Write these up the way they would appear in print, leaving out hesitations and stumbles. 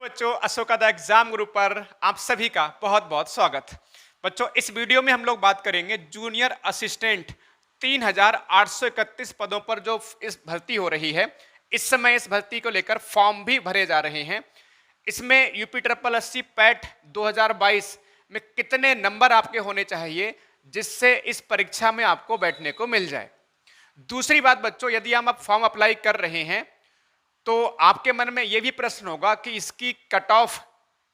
बच्चों, Ashoka exam group पर आप सभी का बहुत बहुत स्वागत। बच्चों, इस वीडियो में हम लोग बात करेंगे जूनियर असिस्टेंट 3831 पदों पर जो इस भर्ती हो रही है। इस समय इस भर्ती को लेकर फॉर्म भी भरे जा रहे हैं। इसमें यूपी ट्रिपल एससी पैट 2022 में कितने नंबर आपके होने चाहिए जिससे इस परीक्षा में आपको बैठने को मिल जाए। दूसरी बात बच्चों, यदि हम अब फॉर्म अप्लाई कर रहे हैं तो आपके मन में यह भी प्रश्न होगा कि इसकी कट ऑफ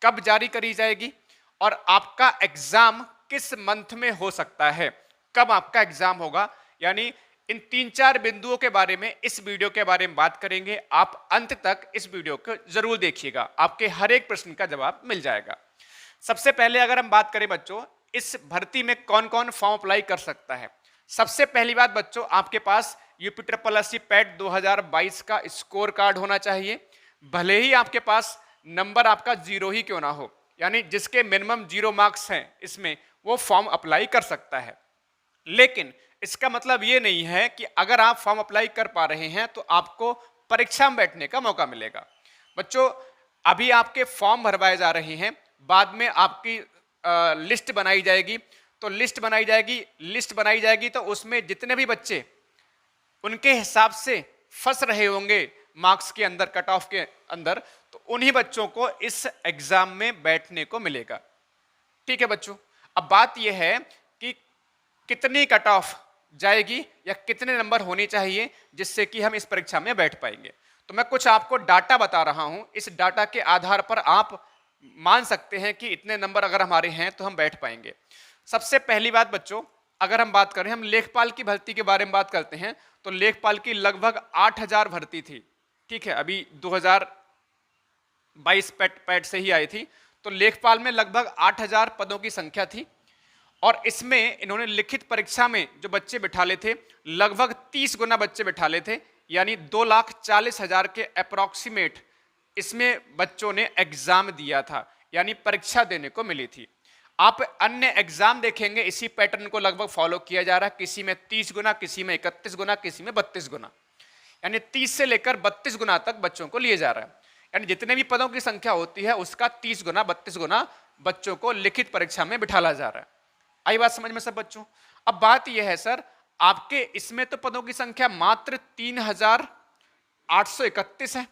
कब जारी करी जाएगी और आपका एग्जाम किस मंथ में हो सकता है, कब आपका एग्जाम होगा। यानी इन 3-4 बिंदुओं के बारे में इस वीडियो के बारे में बात करेंगे। आप अंत तक इस वीडियो को जरूर देखिएगा, आपके हर एक प्रश्न का जवाब मिल जाएगा। सबसे पहले अगर हम बात करें बच्चों, इस भर्ती में कौन कौन फॉर्म अप्लाई कर सकता है। सबसे पहली बात बच्चों, आपके पास यूपी ट्रिपल एससी पैट 2022 का स्कोर कार्ड होना चाहिए। भले ही आपके पास नंबर आपका 0 ही क्यों ना हो, यानी जिसके मिनिमम 0 मार्क्स हैं इसमें, वो फॉर्म अप्लाई कर सकता है। लेकिन इसका मतलब ये नहीं है कि अगर आप फॉर्म अप्लाई कर पा रहे हैं तो आपको परीक्षा में बैठने का मौका मिलेगा। बच्चों, अभी आपके फॉर्म भरवाए जा रहे हैं, बाद में आपकी लिस्ट बनाई जाएगी। तो लिस्ट बनाई जाएगी तो उसमें जितने भी बच्चे उनके हिसाब से फंस रहे होंगे मार्क्स के अंदर, कट ऑफ के अंदर, तो उन्हीं बच्चों को इस एग्जाम में बैठने को मिलेगा। ठीक है बच्चों, अब बात यह है कि कितनी कट ऑफ जाएगी या कितने नंबर होने चाहिए जिससे कि हम इस परीक्षा में बैठ पाएंगे। तो मैं कुछ आपको डाटा बता रहा हूं, इस डाटा के आधार पर आप मान सकते हैं कि इतने नंबर अगर हमारे हैं तो हम बैठ पाएंगे। सबसे पहली बात बच्चों, अगर हम बात करें, हम लेखपाल की भर्ती के बारे में बात करते हैं, तो लेखपाल की लगभग 8000 भर्ती थी। ठीक है, अभी 2022 पैट से ही आई थी। तो लेखपाल में लगभग 8000 पदों की संख्या थी और इसमें इन्होंने लिखित परीक्षा में जो बच्चे बिठा ले थे, लगभग 30 गुना बच्चे बिठा ले थे, यानी 2,40,000 के अप्रॉक्सीमेट इसमें बच्चों ने एग्जाम दिया था, यानी परीक्षा देने को मिली थी। आप अन्य एग्जाम देखेंगे, इसी पैटर्न को लगभग फॉलो किया जा रहा है। किसी में 30 गुना, किसी में 31 गुना, किसी में 32 गुना, यानी 30 से लेकर 32 गुना तक बच्चों को लिए जा रहा है। यानी जितने भी पदों की संख्या होती है उसका 30 गुना, 32 गुना बच्चों को लिखित परीक्षा में बिठाला जा रहा है। आई बात समझ में सब बच्चों? अब बात यह है सर, आपके इसमें तो पदों की संख्या मात्र 3831 है।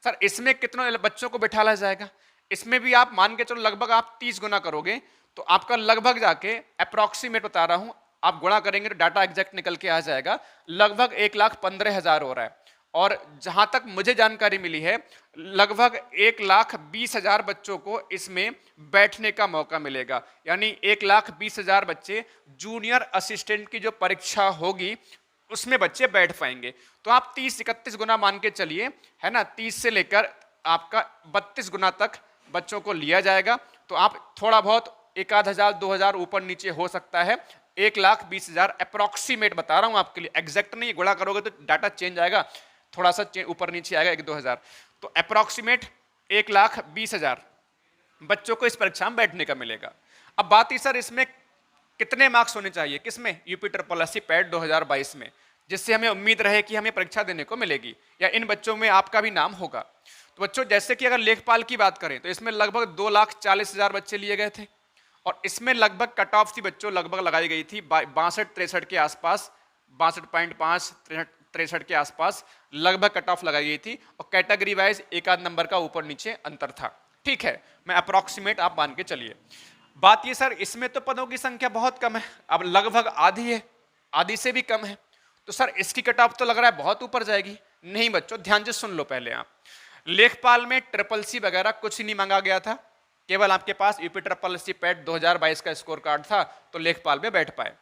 सर इसमें कितने बच्चों को बिठाला जाएगा? इसमें भी आप मान के चलो लगभग आप 30 गुना करोगे तो आपका लगभग जाके अप्रॉक्सीमेट बता रहा हूं, आप गुणा करेंगे तो डाटा एग्जैक्ट निकल के आ जाएगा, लगभग 1,15,000 हो रहा है। और जहां तक मुझे जानकारी मिली है, लगभग 1,20,000 बच्चों को इसमें बैठने का मौका मिलेगा। यानी 1,20,000 बच्चे जूनियर असिस्टेंट की जो परीक्षा होगी उसमें बच्चे बैठ पाएंगे। तो आप 30-31 गुना मान के चलिए, है ना, 30 से लेकर आपका 32 गुना तक बच्चों को लिया जाएगा। तो आप थोड़ा बहुत 1,000 2,000 ऊपर नीचे हो सकता है। 1,20,000 अप्रॉक्सीमेट बता रहा हूं आपके लिए, एग्जैक्ट नहीं, गुणा करोगे तो डाटा चेंज आएगा, थोड़ा सा ऊपर नीचे आएगा 1-2,000। तो अप्रॉक्सीमेट 1,20,000 बच्चों को इस परीक्षा में बैठने का मिलेगा। अब बात ही सर इसमें कितने मार्क्स होने चाहिए, किसमें? यूपी ट्रिपल एससी पैट 2022 में, जिससे हमें उम्मीद रहे कि हमें परीक्षा देने को मिलेगी या इन बच्चों में आपका भी नाम होगा। तो बच्चों, जैसे कि अगर लेखपाल की बात करें तो इसमें लगभग 2,40,000 बच्चे लिए गए थे और इसमें लगभग कट ऑफ थी बच्चों, लगभग लगाई गई थी 62-63 के आसपास, 62.5 63 के आसपास लगभग कट ऑफ लगाई गई थी और कैटेगरी वाइज एक आध नंबर का ऊपर नीचे अंतर था। ठीक है, मैं अप्रॉक्सीमेट आप मान के चलिए। बात ये सर, इसमें तो पदों की संख्या बहुत कम है, अब लगभग आधी है, आधी से भी कम है, तो सर इसकी कट ऑफ तो लग रहा है बहुत ऊपर जाएगी। नहीं बच्चों, ध्यान से सुन लो पहले आप। लेखपाल में ट्रिपल सी वगैरह कुछ नहीं मांगा गया था, केवल आपके पास यूपी ट्रिपल एससी पैट 2022 का स्कोर कार्ड था तो लेखपाल में बैठ पाए।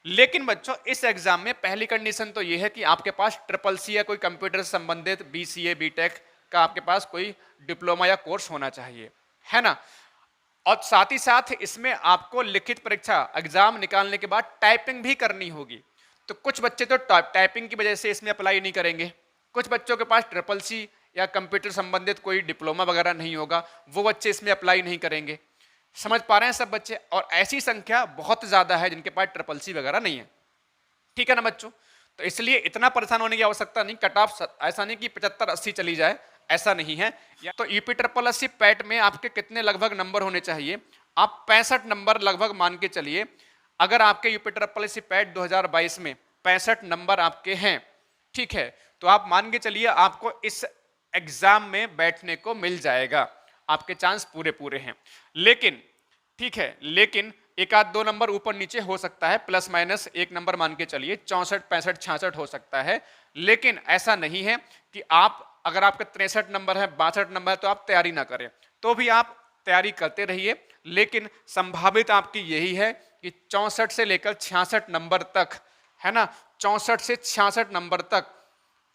लेकिन बच्चों, इस एग्जाम में पहली कंडीशन तो यह है कि आपके पास ट्रिपल सी या कोई कंप्यूटर से संबंधित BCA BTech का आपके पास कोई डिप्लोमा या कोर्स होना चाहिए, है ना। और साथ ही साथ इसमें आपको लिखित परीक्षा एग्जाम निकालने के बाद टाइपिंग भी करनी होगी। तो कुछ बच्चे तो टाइपिंग की वजह से इसमें अप्लाई नहीं करेंगे, कुछ बच्चों के पास ट्रिपल सी या कंप्यूटर संबंधित कोई डिप्लोमा वगैरह नहीं होगा, वो बच्चे इसमें अप्लाई नहीं करेंगे। समझ पा रहे हैं सब बच्चे? और ऐसी संख्या बहुत ज्यादा है जिनके पास ट्रिपल सी वगैरह नहीं है। ठीक है ना बच्चों? तो इसलिए इतना परेशान होने की आवश्यकता नहीं। कट ऑफ ऐसा नहीं कि 75-80 चली जाए, ऐसा नहीं है। तो यूपी पैट में आपके कितने लगभग नंबर होने चाहिए? आप 65 नंबर लगभग मान के चलिए। अगर आपके यूपी पैट 2022 में 65 नंबर आपके हैं, ठीक है, तो आप मान के चलिए आपको इस एग्जाम में बैठने को मिल जाएगा, आपके चांस पूरे पूरे हैं। लेकिन ठीक है, लेकिन एक आध दो नंबर ऊपर नीचे हो सकता है, प्लस माइनस एक नंबर मान के चलिए, 64 65 66 हो सकता है। लेकिन ऐसा नहीं है कि आप अगर आपके 63 नंबर है 62 नंबर है तो आप तैयारी ना करें, तो भी आप तैयारी करते रहिए। लेकिन संभावित आपकी यही है कि 64 से लेकर 66 नंबर तक, है ना, 64 से 66 नंबर तक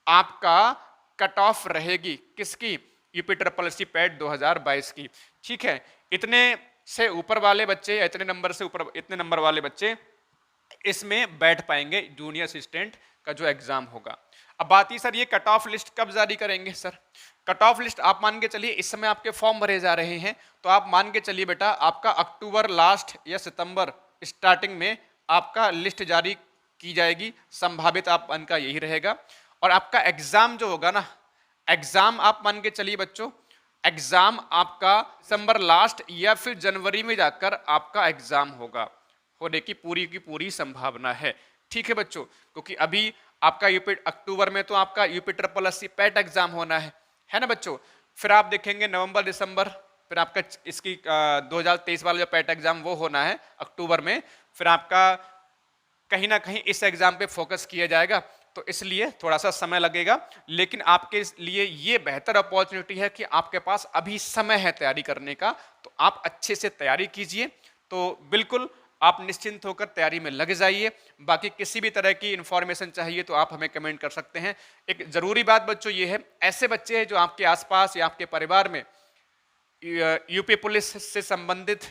आपका कट ऑफ रहेगी, किसकी? यूपी पैट 2022 की। ठीक है, इतने से ऊपर वाले बच्चे, इतने नंबर से ऊपर, इतने नंबर वाले बच्चे इसमें बैठ पाएंगे जूनियर असिस्टेंट का जो एग्जाम होगा। अब बात ही सर ये कट ऑफ लिस्ट कब जारी करेंगे? सर कट ऑफ लिस्ट आप मान के चलिए इस समय आपके फॉर्म भरे जा रहे हैं, तो आप मान के चलिए बेटा आपका अक्टूबर लास्ट या सितंबर स्टार्टिंग में आपका लिस्ट जारी की जाएगी। संभावित आप का यही रहेगा। और आपका एग्जाम जो होगा ना, एग्जाम आप मान के चलिए बच्चों, एग्जाम आपका दिसंबर लास्ट या फिर जनवरी में जाकर आपका एग्जाम होगा, होने की पूरी संभावना है। ठीक है बच्चों, क्योंकि अभी आपका यूपी अक्टूबर में तो आपका यूपी पैट एग्जाम होना है ना बच्चों। फिर आप देखेंगे नवंबर दिसंबर, फिर आपका इसकी 2023 वाला जो पैट एग्जाम वो होना है अक्टूबर में। फिर आपका कहीं ना कहीं इस एग्जाम पे फोकस किया जाएगा, तो इसलिए थोड़ा सा समय लगेगा। लेकिन आपके लिए ये बेहतर अपॉर्चुनिटी है कि आपके पास अभी समय है तैयारी करने का, तो आप अच्छे से तैयारी कीजिए। तो बिल्कुल आप निश्चिंत होकर तैयारी में लग जाइए। बाकी किसी भी तरह की इंफॉर्मेशन चाहिए तो आप हमें कमेंट कर सकते हैं। एक जरूरी बात बच्चों ये है, ऐसे बच्चे हैं जो आपके आसपास या आपके परिवार में यूपी पुलिस से संबंधित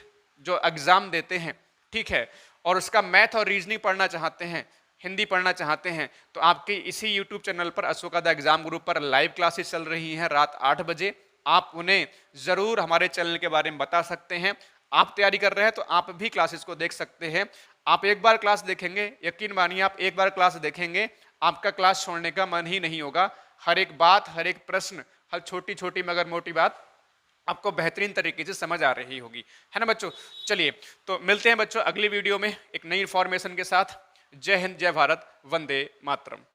जो एग्जाम देते हैं, ठीक है, और उसका मैथ और रीजनिंग पढ़ना चाहते हैं, हिंदी पढ़ना चाहते हैं, तो आपके इसी यूट्यूब चैनल पर अशोका एग्जाम ग्रुप पर लाइव क्लासेस चल रही हैं रात 8 बजे। आप उन्हें जरूर हमारे चैनल के बारे में बता सकते हैं। आप तैयारी कर रहे हैं तो आप भी क्लासेस को देख सकते हैं। आप एक बार क्लास देखेंगे, यकीन मानिए आप एक बार क्लास देखेंगे आपका क्लास छोड़ने का मन ही नहीं होगा। हर एक बात, हर एक प्रश्न, हर छोटी छोटी मगर मोटी बात आपको बेहतरीन तरीके से समझ आ रही होगी, है ना बच्चों। चलिए तो मिलते हैं बच्चों अगली वीडियो में एक नई इंफॉर्मेशन के साथ। जय हिंद, जय भारत, वंदे मातरम।